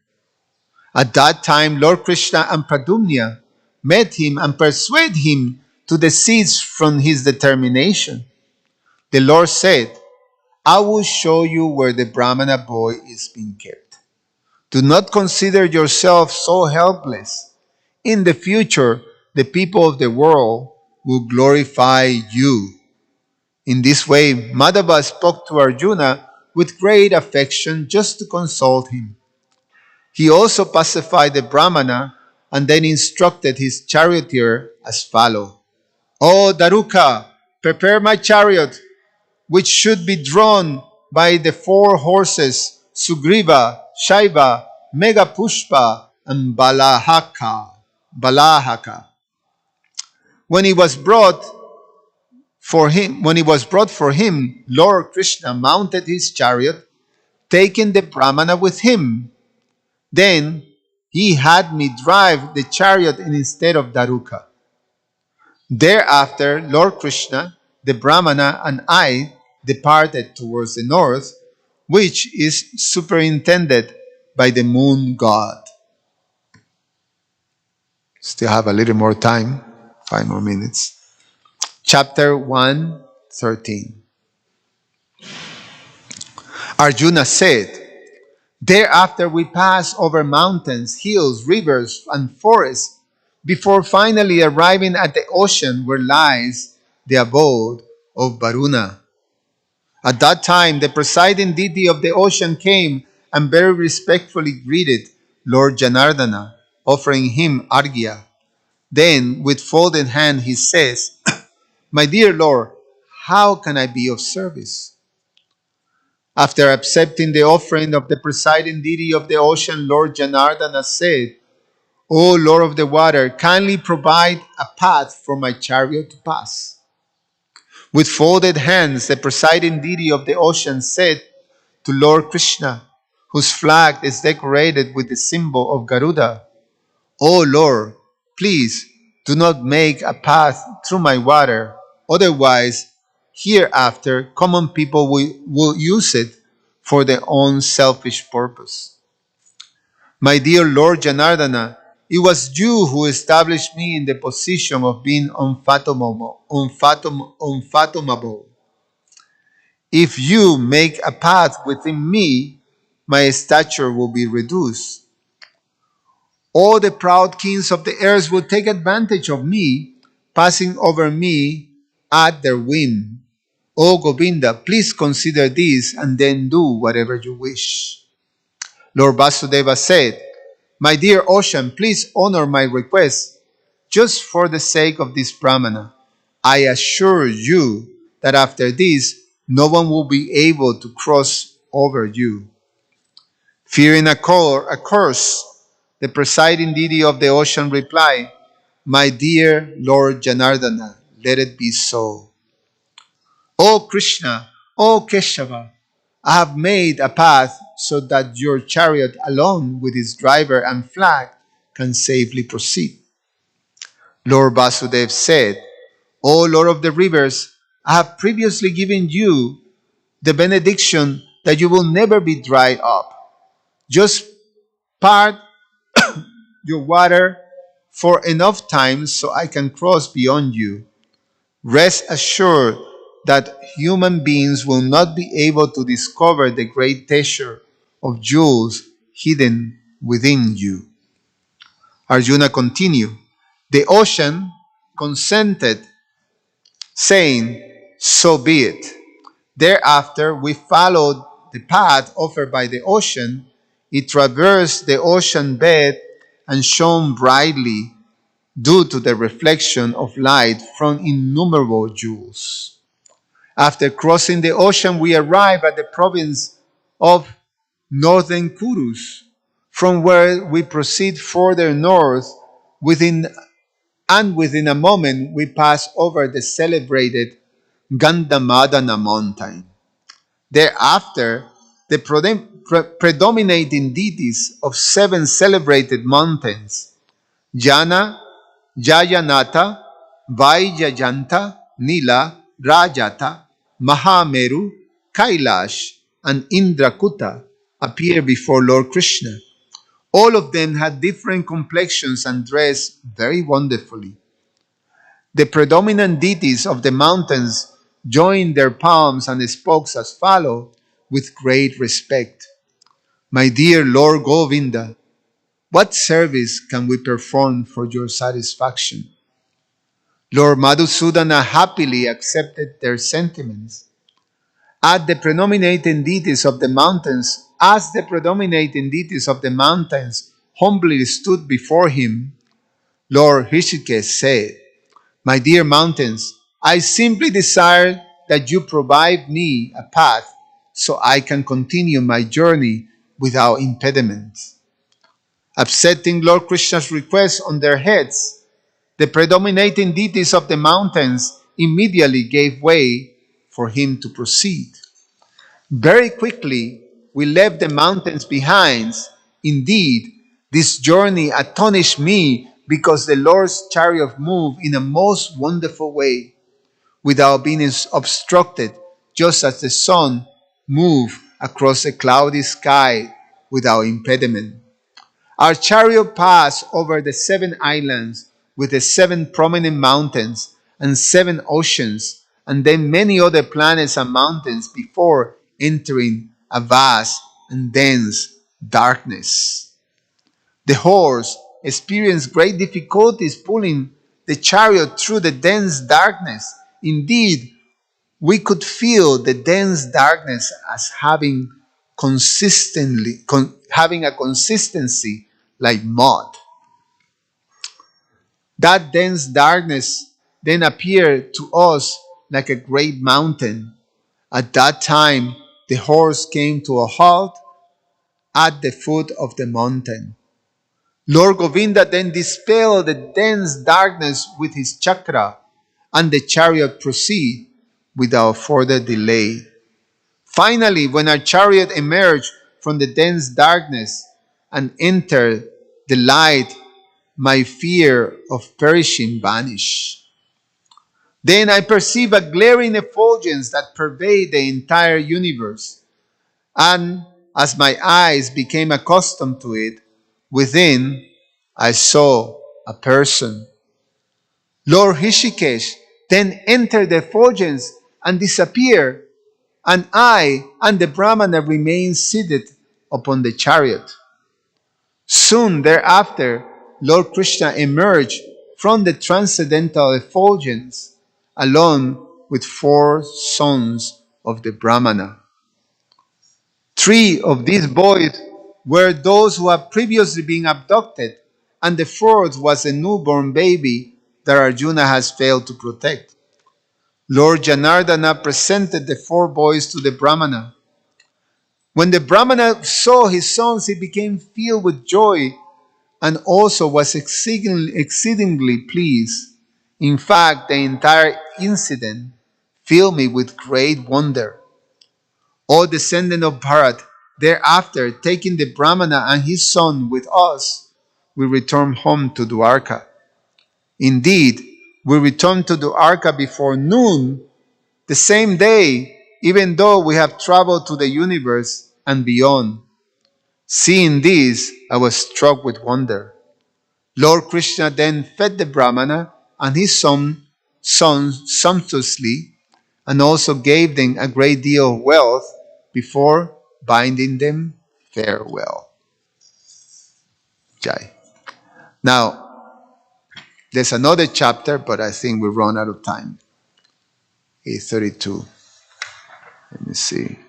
At that time, Lord Krishna and Pradyumna met him and persuaded him to desist from his determination. The Lord said, I will show you where the Brahmana boy is being kept. Do not consider yourself so helpless. In the future, the people of the world will glorify you. In this way, Madhava spoke to Arjuna with great affection just to console him. He also pacified the Brahmana and then instructed his charioteer as follows. O Daruka, prepare my chariot, which should be drawn by the 4 horses, Sugriva, Shaiva, Megapushpa, and Balahaka. When he was brought for him, Lord Krishna mounted his chariot, taking the Brahmana with him. Then he had me drive the chariot instead of Daruka. Thereafter, Lord Krishna, the Brahmana, and I departed towards the north, which is superintended by the moon god. Still have a little more time, 5 more minutes. Chapter 1:13. Arjuna said, thereafter we passed over mountains, hills, rivers, and forests, before finally arriving at the ocean where lies the abode of Varuna. At that time, the presiding deity of the ocean came and very respectfully greeted Lord Janardana, offering him Arghya. Then, with folded hand, he says, my dear Lord, how can I be of service? After accepting the offering of the presiding deity of the ocean, Lord Janardana said, O Lord of the water, kindly provide a path for my chariot to pass. With folded hands, the presiding deity of the ocean said to Lord Krishna, whose flag is decorated with the symbol of Garuda, O Lord, please do not make a path through my water, otherwise hereafter common people will use it for their own selfish purpose. My dear Lord Janardana, it was you who established me in the position of being unfathomable. If you make a path within me, my stature will be reduced. All the proud kings of the earth will take advantage of me, passing over me at their whim. O Govinda, please consider this and then do whatever you wish. Lord Vasudeva said, my dear ocean, please honor my request just for the sake of this Brahmana. I assure you that after this, no one will be able to cross over you. Fearing a curse, the presiding deity of the ocean replied, "My dear Lord Janardana, let it be so. O Krishna, O Keshava, I have made a path so that your chariot alone with its driver and flag can safely proceed." Lord Vasudev said, "O Lord of the rivers, I have previously given you the benediction that you will never be dried up. Just part your water for enough time so I can cross beyond you. Rest assured that human beings will not be able to discover the great treasure of jewels hidden within you." Arjuna continued. The ocean consented, saying, "So be it." Thereafter, we followed the path offered by the ocean. It traversed the ocean bed and shone brightly due to the reflection of light from innumerable jewels. After crossing the ocean, we arrived at the province of Northern Kurus, from where we proceed further north. Within a moment, we pass over the celebrated Gandhamadana mountain. Thereafter, the predominating deities of seven celebrated mountains, Jana, Jayanata, Vaijayanta, Nila, Rajata, Mahameru, Kailash, and Indrakuta, appear before Lord Krishna. All of them had different complexions and dressed very wonderfully. The predominant deities of the mountains joined their palms and spoke as follows with great respect. "My dear Lord Govinda, what service can we perform for your satisfaction?" Lord Madhusudana happily accepted their sentiments. As the predominating deities of the mountains humbly stood before him, Lord Rishikesh said, "My dear mountains, I simply desire that you provide me a path so I can continue my journey without impediments." Accepting Lord Krishna's request on their heads, the predominating deities of the mountains immediately gave way for him to proceed. Very quickly, we left the mountains behind. Indeed, this journey astonished me because the Lord's chariot moved in a most wonderful way, without being obstructed, just as the sun moved across a cloudy sky without impediment. Our chariot passed over the seven islands with the seven prominent mountains and seven oceans, and then many other planets and mountains before entering a vast and dense darkness. The horse experienced great difficulties pulling the chariot through the dense darkness. Indeed, we could feel the dense darkness as having a consistency like mud. That dense darkness then appeared to us like a great mountain. At that time, the horse came to a halt at the foot of the mountain. Lord Govinda then dispelled the dense darkness with his chakra, and the chariot proceeded without further delay. Finally, when our chariot emerged from the dense darkness and entered the light, my fear of perishing vanished. Then I perceived a glaring effulgence that pervaded the entire universe. And as my eyes became accustomed to it, within I saw a person. Lord Rishikesh then entered the effulgence and disappeared, and I and the Brahmana remained seated upon the chariot. Soon thereafter, Lord Krishna emerged from the transcendental effulgence along with four sons of the Brahmana. Three of these boys were those who had previously been abducted, and the fourth was a newborn baby that Arjuna has failed to protect. Lord Janardana presented the four boys to the Brahmana. When the Brahmana saw his sons, he became filled with joy and also was exceedingly pleased. In fact, the entire incident filled me with great wonder. O descendant of Bharat, thereafter, taking the Brahmana and his son with us, we returned home to Dwarka. Indeed, we returned to Dwarka before noon the same day, even though we have traveled to the universe and beyond. Seeing this, I was struck with wonder. Lord Krishna then fed the Brahmana and his sons sumptuously and also gave them a great deal of wealth before binding them farewell. Jai. Now, there's another chapter, but I think we run out of time. 832. Let me see.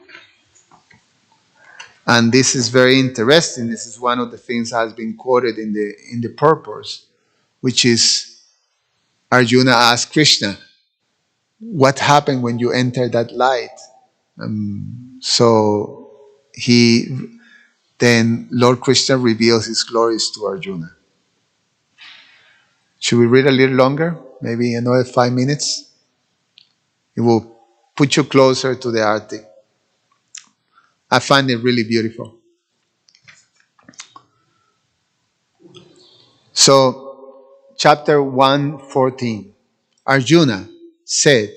And this is very interesting. This is one of the things that has been quoted in the purpose, which is Arjuna asked Krishna, what happened when you entered that light? So then Lord Krishna reveals his glories to Arjuna. Should we read a little longer? Maybe another 5 minutes? It will put you closer to the arti. I find it really beautiful. So, chapter 114. Arjuna said,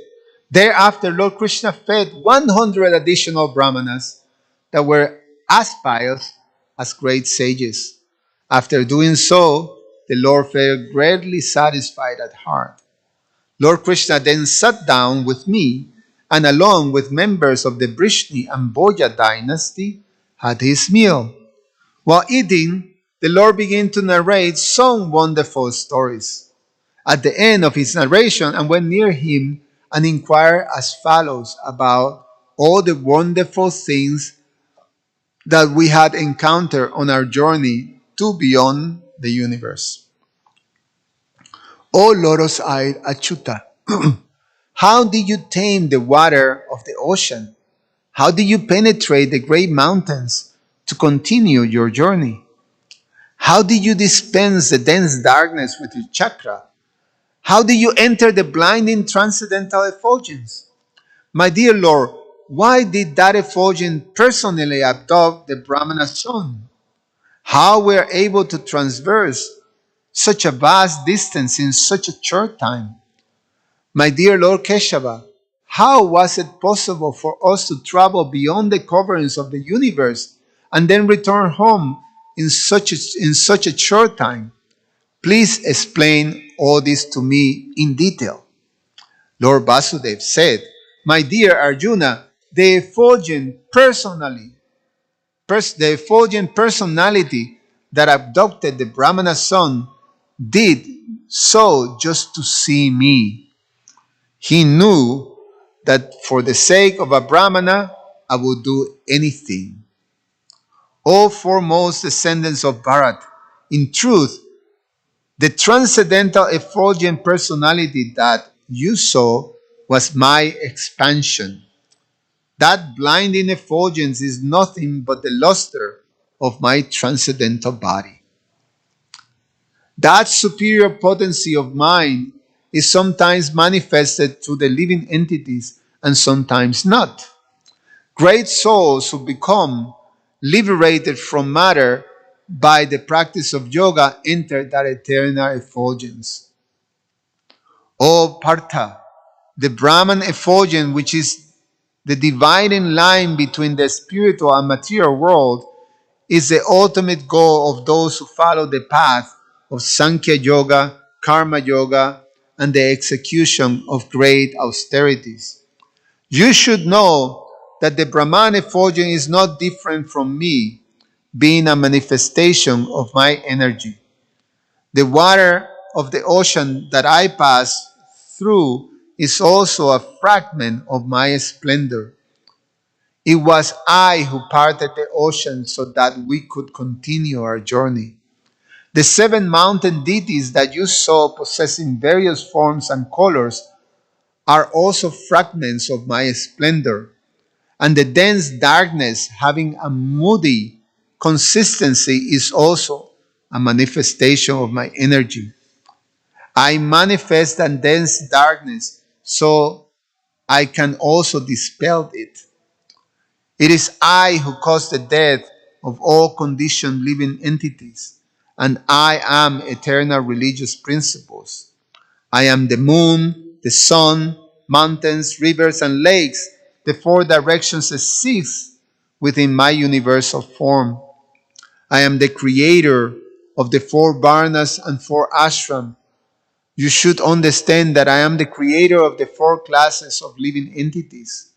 thereafter Lord Krishna fed 100 additional brahmanas that were as pious as great sages. After doing so, the Lord felt greatly satisfied at heart. Lord Krishna then sat down with me and along with members of the Vrishni and Boya dynasty had his meal. While eating, the Lord began to narrate some wonderful stories. At the end of his narration, I went near him and inquired as follows about all the wonderful things that we had encountered on our journey to beyond the universe. O lotus-eyed Achyuta, how did you tame the water of the ocean? How did you penetrate the great mountains to continue your journey? How did you dispense the dense darkness with your chakra? How did you enter the blinding transcendental effulgence? My dear Lord, why did that effulgence personally abduct the Brahmana's son? How were able to traverse such a vast distance in such a short time? My dear Lord Keshava, how was it possible for us to travel beyond the coverings of the universe and then return home in such a short time? Please explain all this to me in detail. Lord Vasudeva said, my dear Arjuna, the effulgent personality that abducted the Brahmana's son did so just to see me. He knew that for the sake of a Brahmana, I would do anything. O foremost descendants of Bharat, in truth, the transcendental effulgent personality that you saw was my expansion. That blinding effulgence is nothing but the luster of my transcendental body. That superior potency of mine is sometimes manifested through the living entities and sometimes not. Great souls who become liberated from matter by the practice of yoga enter that eternal effulgence. O Partha, the Brahman effulgence, which is the dividing line between the spiritual and material world, is the ultimate goal of those who follow the path of Sankhya Yoga, Karma Yoga, and the execution of great austerities. You should know that the Brahman effulgence is not different from me, being a manifestation of my energy. The water of the ocean that I pass through is also a fragment of my splendor. It was I who parted the ocean so that we could continue our journey. The 7 mountain deities that you saw possessing various forms and colors are also fragments of my splendor. And the dense darkness having a moody consistency is also a manifestation of my energy. I manifest a dense darkness so I can also dispel it. It is I who cause the death of all conditioned living entities, and I am eternal religious principles. I am the moon, the sun, mountains, rivers, and lakes. The four directions exist within my universal form. I am the creator of the four varnas and four ashram. You should understand that I am the creator of the four classes of living entities.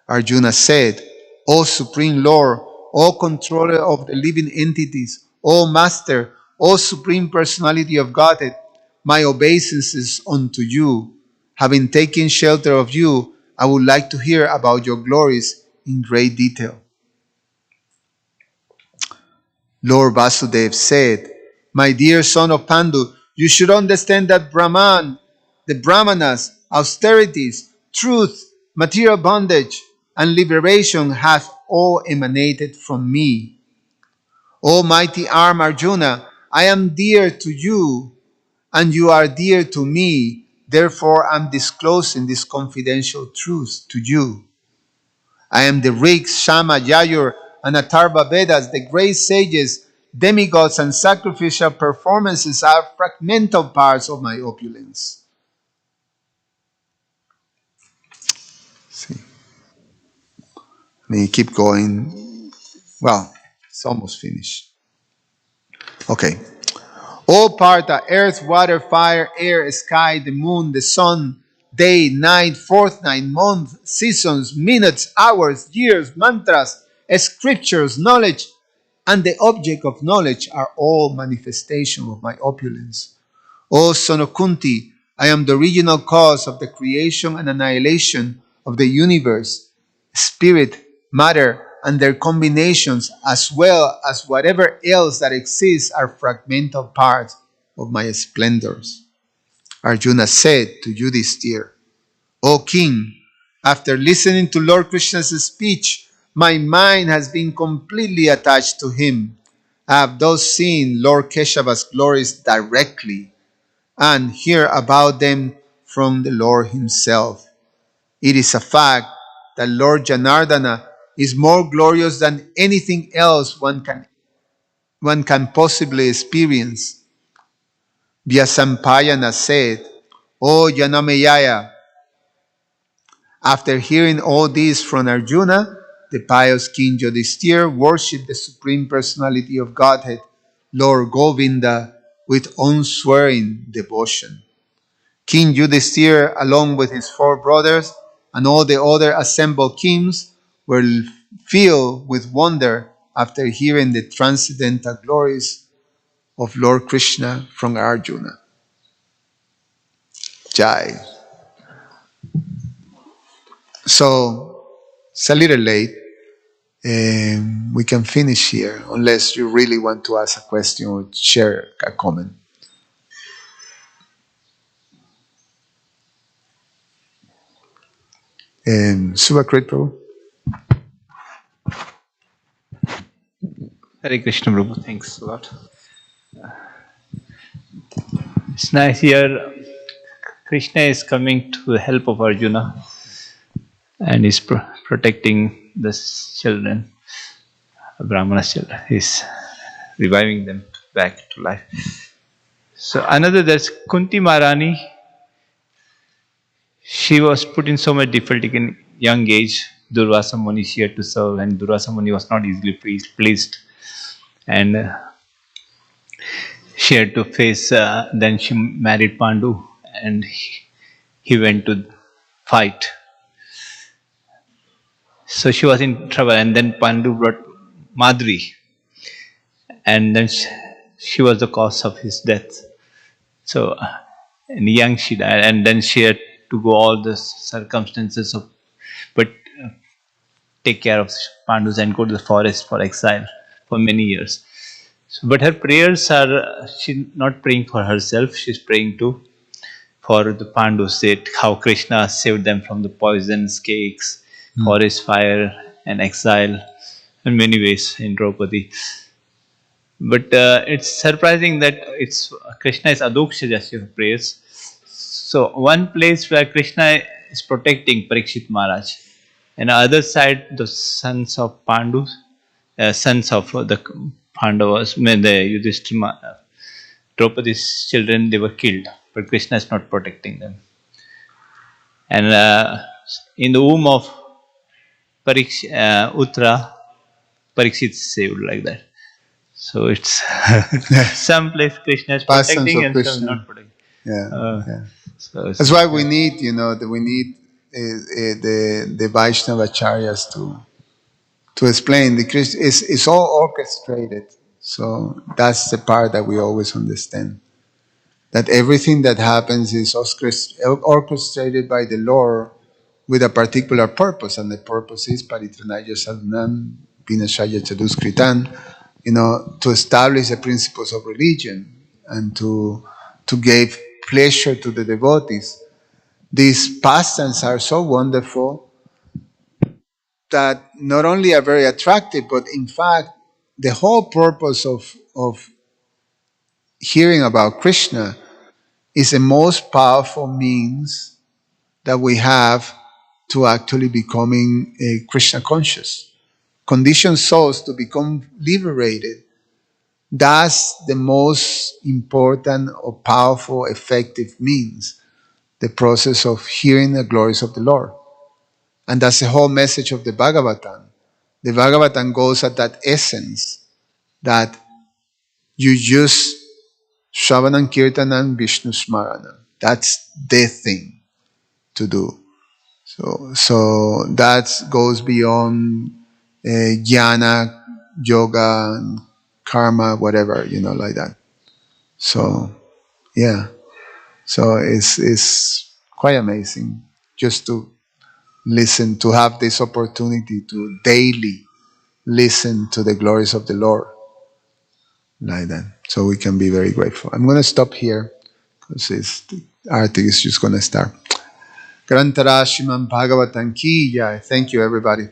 Arjuna said, O Supreme Lord, O Controller of the living entities, O Master, O Supreme Personality of Godhead, my obeisances unto you. Having taken shelter of you, I would like to hear about your glories in great detail. Lord Vasudeva said, My dear son of Pandu, you should understand that Brahman, the Brahmanas, austerities, truth, material bondage, and liberation have all emanated from me. O mighty arm Arjuna, I am dear to you, and you are dear to me. Therefore, I'm disclosing this confidential truth to you. I am the Rigs, Shama, Yayur, and Atharva Vedas, the great sages, demigods, and sacrificial performances are fragmental parts of my opulence. See, let me keep going. Well, it's almost finished. Okay. All Partha, earth, water, fire, air, sky, the moon, the sun, day, night, fortnight, month, seasons, minutes, hours, years, mantras, scriptures, knowledge, and the object of knowledge are all manifestation of my opulence. O son of Kunti, I am the original cause of the creation and annihilation of the universe, spirit, matter, and their combinations, as well as whatever else that exists, are fragmental parts of my splendors. Arjuna said to Yudhishthira, O king, after listening to Lord Krishna's speech, my mind has been completely attached to him. I have thus seen Lord Keshava's glories directly and hear about them from the Lord himself. It is a fact that Lord Janardana is more glorious than anything else one can possibly experience. Vyasampayana said, O Janameyaya, after hearing all this from Arjuna, the pious King Yudhishthira worshipped the Supreme Personality of Godhead, Lord Govinda, with unswearing devotion. King Yudhishthira, along with his four brothers and all the other assembled kings, were filled with wonder after hearing the transcendental glories of Lord Krishna from Arjuna. Jai. So, it's a little late. We can finish here, unless you really want to ask a question or share a comment. Subhakrit Prabhu. Hare Krishna Prabhu, thanks a lot. It's nice here. Krishna is coming to the help of Arjuna and is protecting the children, Brahmana's children. He's reviving them back to life. So another, that's Kunti Maharani. She was put in so much difficulty in young age. Durvasa Muni she had to serve, and Durvasa Muni was not easily pleased. And she had to face, then she married Pandu, and he went to fight. So she was in trouble, and then Pandu brought Madri, and then she was the cause of his death. So in young she died, and then she had to go all the circumstances of, but take care of Pandus and go to the forest for exile for many years. So, but her prayers are, she's not praying for herself, she's praying for the Pandus, that how Krishna saved them from the poisonous cakes, forest fire and exile in many ways in Draupadi. But it's surprising that it's Krishna is Adoksha Jasya praise. So one place where Krishna is protecting Parikshit Maharaj, and the other side the sons of Pandus, sons of the Pandavas, the Yudhishthira, Draupadi's children, they were killed, but Krishna is not protecting them. And in the womb of Uttara, Parikshit is saved like that. So it's some place Krishna is Passions protecting of and some Krishna. not protecting. Yeah. So That's why we need, the Vaishnavacharyas to explain. The Krishna it's all orchestrated. So that's the part that we always understand. That everything that happens is orchestrated by the Lord with a particular purpose, and the purpose is Paritranaya Sadhanam Vinashaya Chaduskritan, to establish the principles of religion and to give pleasure to the devotees. These pastimes are so wonderful that not only are very attractive, but in fact, the whole purpose of hearing about Krishna is the most powerful means that we have to actually becoming a Krishna conscious. Conditioned souls to become liberated. That's the most important or powerful, effective means, the process of hearing the glories of the Lord. And that's the whole message of the Bhagavatam. The Bhagavatam goes at that essence that you use Shravanam Kirtanam Vishnu Smaranam. That's the thing to do. So that goes beyond jnana, yoga, karma, whatever, like that. So, yeah. So it's quite amazing just to listen, to have this opportunity to daily listen to the glories of the Lord like that. So we can be very grateful. I'm going to stop here because the article is just going to start. Grantara Shiman Bhagavatam Ki Jai. Thank you, everybody.